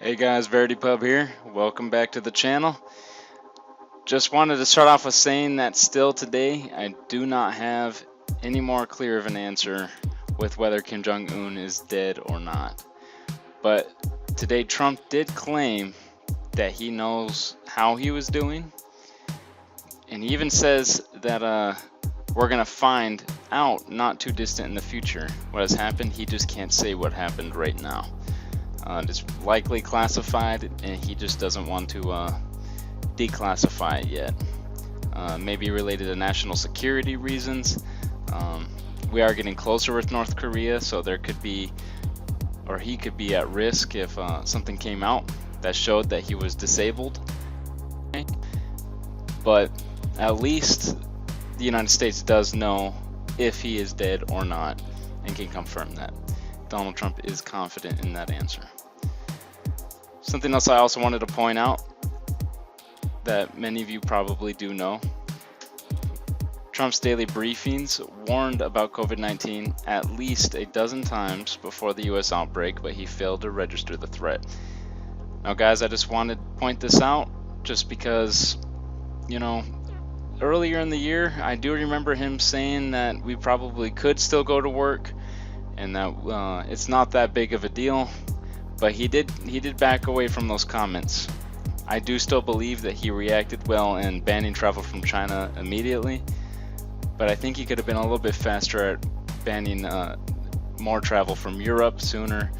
Hey guys, VerityPub here. Welcome back to the channel. Just wanted to start off with saying that still today, I do not have any more clear of an answer with whether Kim Jong-un is dead or not. But today Trump did claim that he knows how he was doing. And he even says that we're going to find out not too distant in the future what has happened. He just can't say what happened right now. It's likely classified, and he just doesn't want to declassify it yet. Maybe related to national security reasons. We are getting closer with North Korea, so there could be, or he could be at risk if something came out that showed that he was disabled. But at least the United States does know if he is dead or not and can confirm that. Donald Trump is confident in that answer. Something else I also wanted to point out that many of you probably do know. Trump's daily briefings warned about COVID-19 at least a dozen times before the US outbreak, but he failed to register the threat. Now guys, I just wanted to point this out just because, you know, earlier in the year, I do remember him saying that we probably could still go to work and that it's not that big of a deal, but he did back away from those comments. I do still believe that he reacted well in banning travel from China immediately, but I think he could have been a little bit faster at banning more travel from Europe sooner,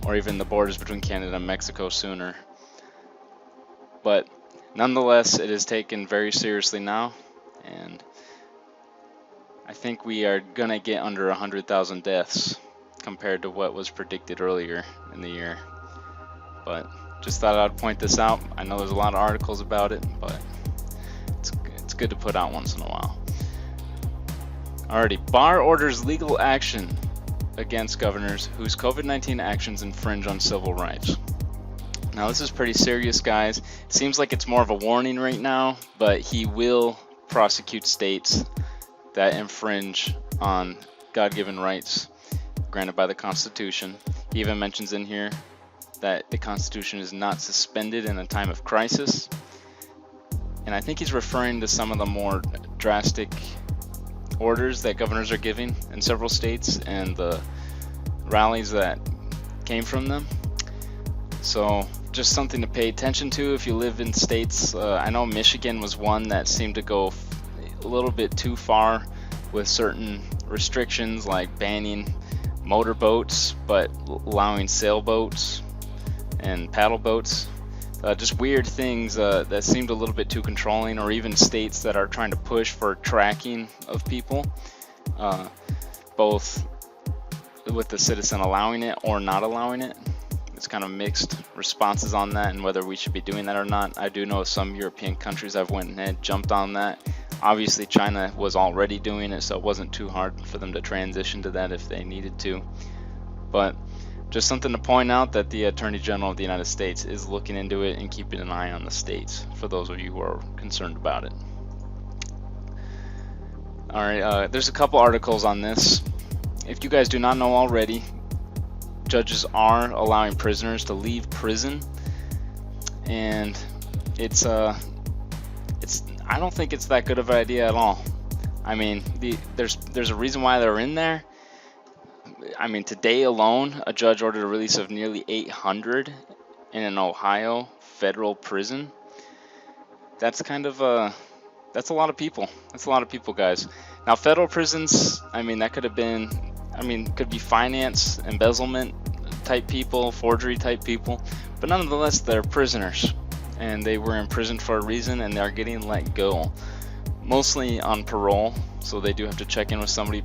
or even the borders between Canada and Mexico sooner. But nonetheless, it is taken very seriously now, and I think we are gonna get under 100,000 deaths compared to what was predicted earlier in the year. But just thought I'd point this out. I know there's a lot of articles about it, but it's good to put out once in a while. Alrighty, Barr orders legal action against governors whose COVID-19 actions infringe on civil rights. Now this is pretty serious, guys. It seems like it's more of a warning right now, but he will prosecute states that infringe on God-given rights granted by the Constitution. He even mentions in here that the Constitution is not suspended in a time of crisis. And I think he's referring to some of the more drastic orders that governors are giving in several states and the rallies that came from them. So just something to pay attention to if you live in states. I know Michigan was one that seemed to go a little bit too far with certain restrictions, like banning motorboats but allowing sailboats and paddle boats. Just weird things that seemed a little bit too controlling, or even states that are trying to push for tracking of people, both with the citizen allowing it or not allowing it. It's kind of mixed responses on that and whether we should be doing that or not. I do know some European countries have went ahead, jumped on that. Obviously China was already doing it, so it wasn't too hard for them to transition to that if they needed to. But just something to point out that the Attorney General of the United States is looking into it and keeping an eye on the states, for those of you who are concerned about it. Alright, there's a couple articles on this. If you guys do not know already, judges are allowing prisoners to leave prison, and I don't think it's that good of an idea at all. I mean, there's a reason why they're in there. I mean, today alone, a judge ordered a release of nearly 800 in an Ohio federal prison. That's kind of that's a lot of people. That's a lot of people, guys. Now, federal prisons, I mean, that could have been, could be finance, embezzlement type people, forgery type people, but nonetheless, they're prisoners. And they were imprisoned for a reason, and they're getting let go, mostly on parole, so they do have to check in with somebody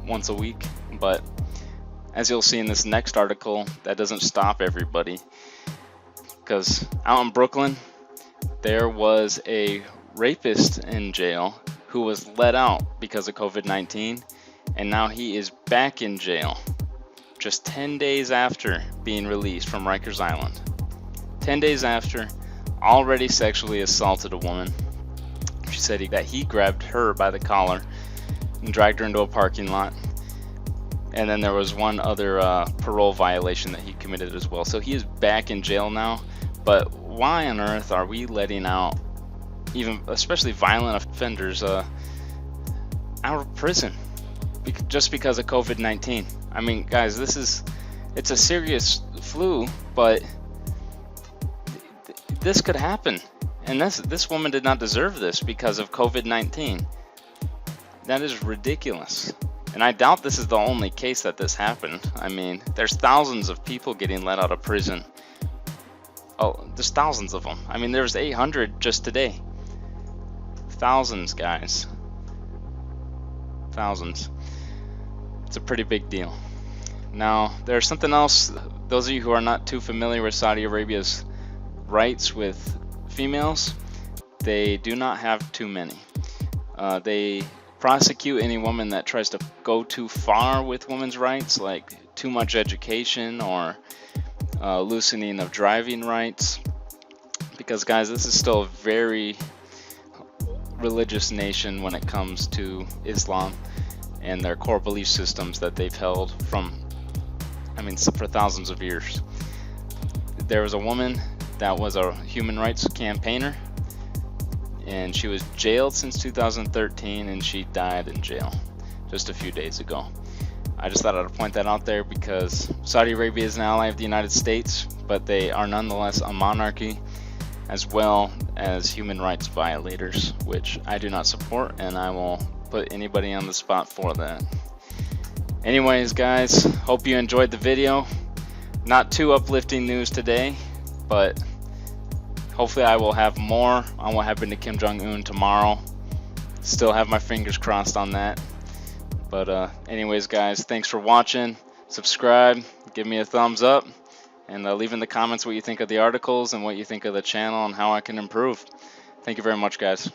once a week. But as you'll see in this next article, that doesn't stop everybody, because out in Brooklyn there was a rapist in jail who was let out because of COVID-19, and now he is back in jail just 10 days after being released from Rikers Island. 10 days after, already sexually assaulted a woman. She said that he grabbed her by the collar and dragged her into a parking lot And then there was one other parole violation that he committed as well. So he is back in jail now. But why on earth are we letting out, even especially violent offenders, out of prison just because of COVID-19? I mean, guys, it's a serious flu, but this could happen. And this woman did not deserve this because of COVID-19. That is ridiculous. And I doubt this is the only case that this happened. I mean, there's thousands of people getting let out of prison. Oh, there's thousands of them. I mean, there's 800 just today. Thousands, guys. Thousands. It's a pretty big deal. Now, there's something else. Those of you who are not too familiar with Saudi Arabia's rights with females, they do not have too many. They prosecute any woman that tries to go too far with women's rights, like too much education or loosening of driving rights. Because, guys, this is still a very religious nation when it comes to Islam and their core belief systems that they've held for thousands of years. There was a woman that was a human rights campaigner, and she was jailed since 2013, and she died in jail just a few days ago. I just thought I'd point that out there because Saudi Arabia is an ally of the United States, but they are nonetheless a monarchy as well as human rights violators, which I do not support, and I will put anybody on the spot for that. Anyways, guys, hope you enjoyed the video. Not too uplifting news today, but hopefully I will have more on what happened to Kim Jong-un tomorrow. Still have my fingers crossed on that. But anyways, guys, thanks for watching. Subscribe, give me a thumbs up, and leave in the comments what you think of the articles and what you think of the channel and how I can improve. Thank you very much, guys.